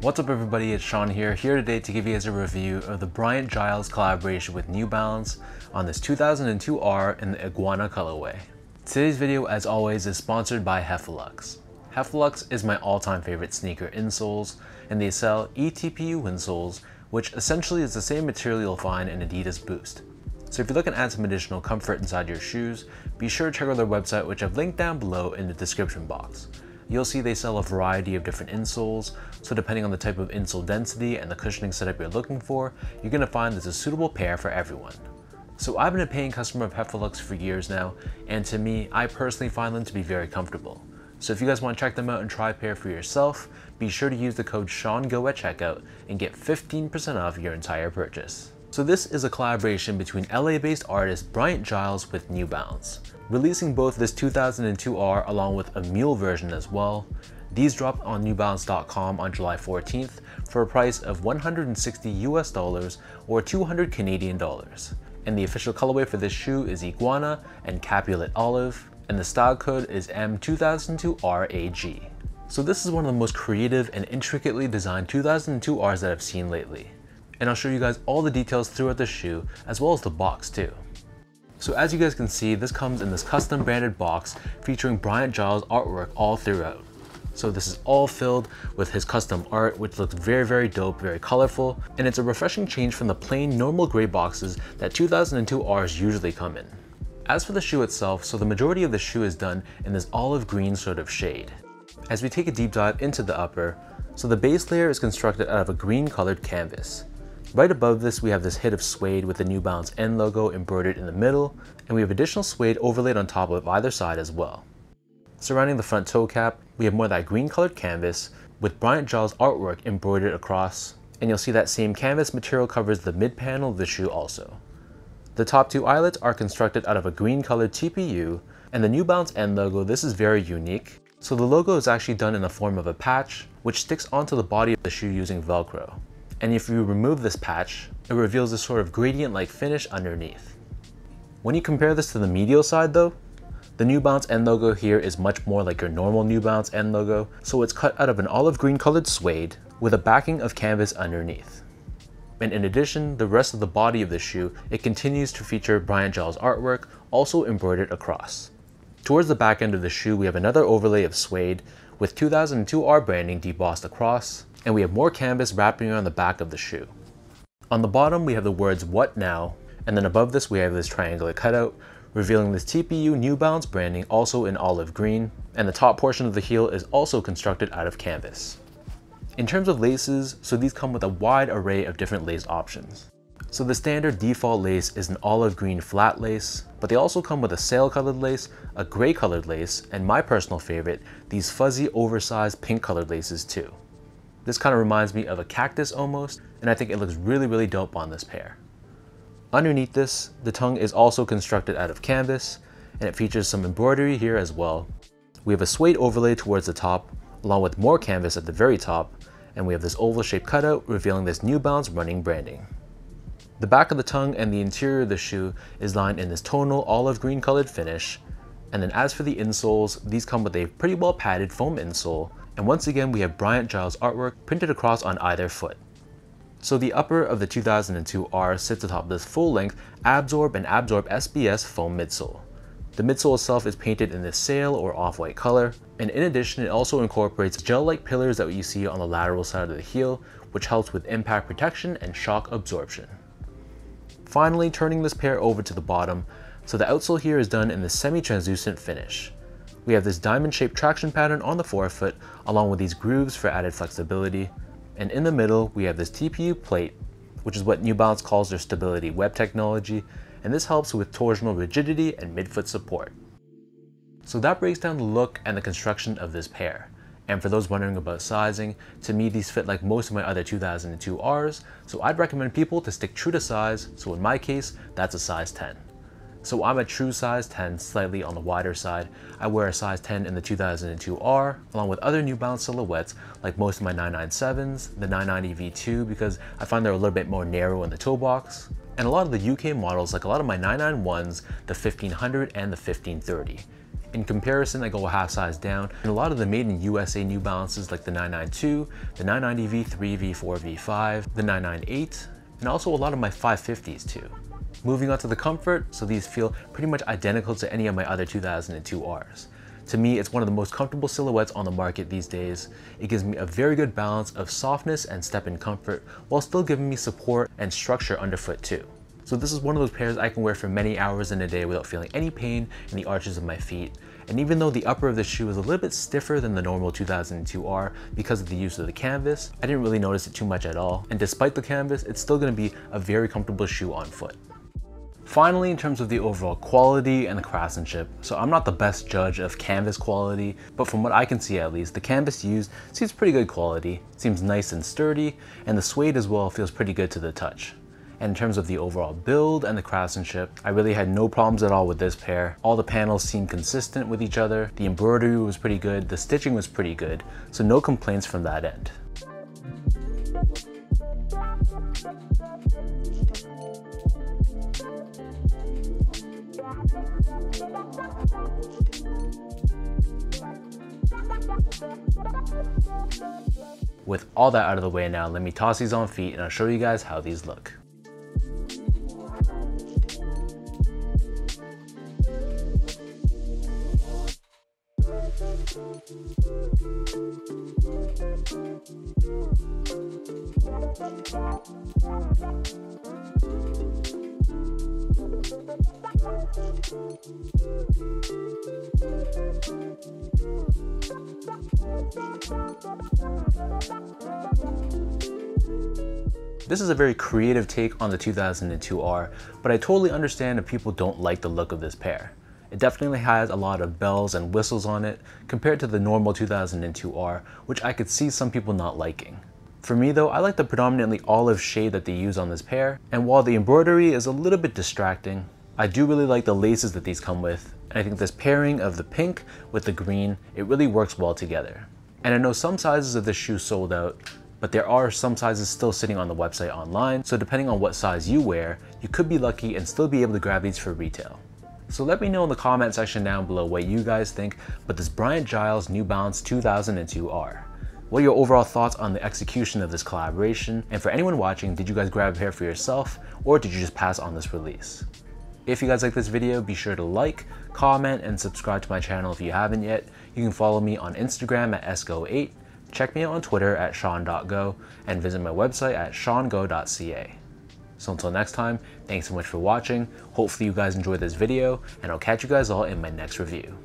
What's up everybody, it's Sean here today to give you guys a review of the Bryant Giles collaboration with New Balance on this 2002R in the Iguana colorway. Today's video, as always, is sponsored by Heffelux. Heffelux is my all-time favorite sneaker insoles, and they sell eTPU insoles, which essentially is the same material you'll find in Adidas Boost. So if you're looking to add some additional comfort inside your shoes, be sure to check out their website, which I've linked down below in the description box. You'll see they sell a variety of different insoles, so depending on the type of insole density and the cushioning setup you're looking for, you're going to find there's a suitable pair for everyone. So I've been a paying customer of Heffelux for years now, and to me, I personally find them to be very comfortable. So if you guys want to check them out and try a pair for yourself, be sure to use the code SEANGO at checkout and get 15% off your entire purchase. So this is a collaboration between LA-based artist Bryant Giles with New Balance, releasing both this 2002R along with a mule version as well. These dropped on newbalance.com on July 14th for a price of $160 US or 200 Canadian dollars. And the official colorway for this shoe is Iguana and Capulet Olive, and the style code is M2002RAG. So this is one of the most creative and intricately designed 2002Rs that I've seen lately. And I'll show you guys all the details throughout the shoe, as well as the box too. So as you guys can see, this comes in this custom branded box featuring Bryant Giles artwork all throughout. So this is all filled with his custom art, which looks very, very dope, very colorful, and it's a refreshing change from the plain normal gray boxes that 2002Rs usually come in. As for the shoe itself, so the majority of the shoe is done in this olive green sort of shade. As we take a deep dive into the upper, so the base layer is constructed out of a green colored canvas. Right above this, we have this hit of suede with the New Balance N logo embroidered in the middle, and we have additional suede overlaid on top of either side as well. Surrounding the front toe cap, we have more of that green colored canvas with Bryant Giles artwork embroidered across, and you'll see that same canvas material covers the mid panel of the shoe also. The top two eyelets are constructed out of a green colored TPU, and the New Balance N logo, this is very unique. So the logo is actually done in the form of a patch, which sticks onto the body of the shoe using Velcro. And if you remove this patch, it reveals this sort of gradient-like finish underneath. When you compare this to the medial side though, the New Balance N logo here is much more like your normal New Balance N logo, so it's cut out of an olive green colored suede with a backing of canvas underneath. And in addition, the rest of the body of the shoe, it continues to feature Bryant Giles artwork, also embroidered across. Towards the back end of the shoe, we have another overlay of suede with 2002R branding debossed across, and we have more canvas wrapping around the back of the shoe. On the bottom, we have the words "What Now?" and then above this we have this triangular cutout, revealing this TPU New Balance branding also in olive green, and the top portion of the heel is also constructed out of canvas. In terms of laces, so these come with a wide array of different lace options. So the standard default lace is an olive green flat lace, but they also come with a sail colored lace, a gray colored lace, and my personal favorite, these fuzzy oversized pink colored laces too. This kind of reminds me of a cactus almost, and I think it looks really, really dope on this pair. Underneath this, the tongue is also constructed out of canvas, and it features some embroidery here as well. We have a suede overlay towards the top, along with more canvas at the very top, and we have this oval shaped cutout revealing this New Balance running branding. The back of the tongue and the interior of the shoe is lined in this tonal olive green colored finish, and then as for the insoles, these come with a pretty well padded foam insole, and once again we have Bryant Giles artwork printed across on either foot. So the upper of the 2002R sits atop this full-length Absorb and Absorb SBS foam midsole. The midsole itself is painted in this sail or off-white color, and in addition it also incorporates gel-like pillars that you see on the lateral side of the heel, which helps with impact protection and shock absorption. Finally, turning this pair over to the bottom, so the outsole here is done in this semi-translucent finish. We have this diamond-shaped traction pattern on the forefoot, along with these grooves for added flexibility. And in the middle, we have this TPU plate, which is what New Balance calls their stability web technology, and this helps with torsional rigidity and midfoot support. So that breaks down the look and the construction of this pair. And for those wondering about sizing, to me these fit like most of my other 2002Rs, so I'd recommend people to stick true to size, so in my case, that's a size 10. So I'm a true size 10, slightly on the wider side. I wear a size 10 in the 2002R, along with other New Balance silhouettes like most of my 997s, the 990 V2 because I find they're a little bit more narrow in the toe box, and a lot of the UK models like a lot of my 991s, the 1500 and the 1530. In comparison, I go a half size down, and a lot of the made in USA New Balances like the 992, the 990 V3, V4, V5, the 998, and also a lot of my 550s too. Moving on to the comfort, so these feel pretty much identical to any of my other 2002Rs. To me, it's one of the most comfortable silhouettes on the market these days. It gives me a very good balance of softness and step-in comfort, while still giving me support and structure underfoot too. So this is one of those pairs I can wear for many hours in a day without feeling any pain in the arches of my feet. And even though the upper of the shoe is a little bit stiffer than the normal 2002R because of the use of the canvas, I didn't really notice it too much at all. And despite the canvas, it's still going to be a very comfortable shoe on foot. Finally, in terms of the overall quality and the craftsmanship, so I'm not the best judge of canvas quality, but from what I can see at least, the canvas used seems pretty good quality, seems nice and sturdy, and the suede as well feels pretty good to the touch. And in terms of the overall build and the craftsmanship, I really had no problems at all with this pair. All the panels seemed consistent with each other, the embroidery was pretty good, the stitching was pretty good, so no complaints from that end. With all that out of the way now, let me toss these on feet and I'll show you guys how these look. This is a very creative take on the 2002R, but I totally understand if people don't like the look of this pair. It definitely has a lot of bells and whistles on it compared to the normal 2002R, which I could see some people not liking. For me though, I like the predominantly olive shade that they use on this pair, and while the embroidery is a little bit distracting, I do really like the laces that these come with, and I think this pairing of the pink with the green, it really works well together. And I know some sizes of this shoe sold out, but there are some sizes still sitting on the website online, so depending on what size you wear, you could be lucky and still be able to grab these for retail. So let me know in the comment section down below what you guys think about this Bryant Giles New Balance 2002R. What are your overall thoughts on the execution of this collaboration? And for anyone watching, did you guys grab a pair for yourself, or did you just pass on this release? If you guys like this video, be sure to like, comment, and subscribe to my channel if you haven't yet. You can follow me on Instagram at sgo8, check me out on Twitter at sean.go, and visit my website at seango.ca. So until next time, thanks so much for watching. Hopefully you guys enjoyed this video, and I'll catch you guys all in my next review.